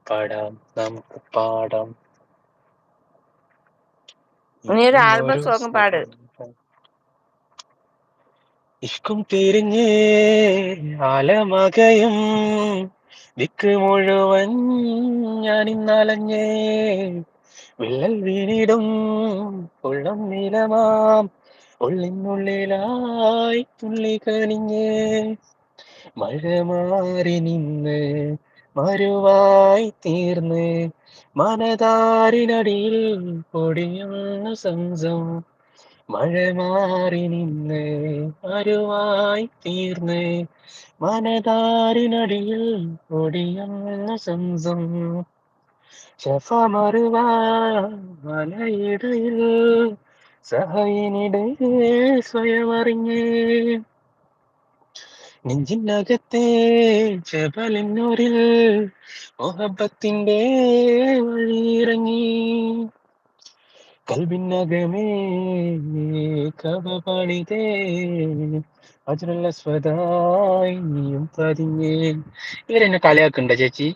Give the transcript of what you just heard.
പാടാം നമുക്ക് പാടാം നീ ഒരു ആൽബം ഇന്നൊരു സോങ് പാട്. ഇഷ്കും തിരിഞ്ഞ് ആലമകയും ദിക്ക് മുഴുവൻ ഞാനിന്നലഞ്ഞേ വിള്ളൽ വീണിടും ഉള്ളം നീലമാം ഉള്ളിനുള്ളിലായി തുള്ളി കനിഞ്ഞേ മഴ മാറി നിന്ന് മരുവായി തീർന്ന് മനതാരിനടിയിൽ പൊടിയുന്ന സംസം മഴ മാറി നിന്ന് മരുവായി തീർന്ന് മനതാരിനടിയിൽ പൊടിയുന്ന സംസം ശഫമറുവാ മലയിടയിൽ സഹയിനിടയിൽ സ്വയമറിഞ്ഞേ നെഞ്ചിനകത്തെ ജബലിന്നൂരിൽ മൊഹബത്തിന്റെ വഴിയിറങ്ങി കൽബിനകമേ കവ പണിതേ അജ്രല്ല സ്വതായി നീയും പതിഞ്ഞേ ഇവരെന്നെ കളിയാക്കണ്ട ചേച്ചി.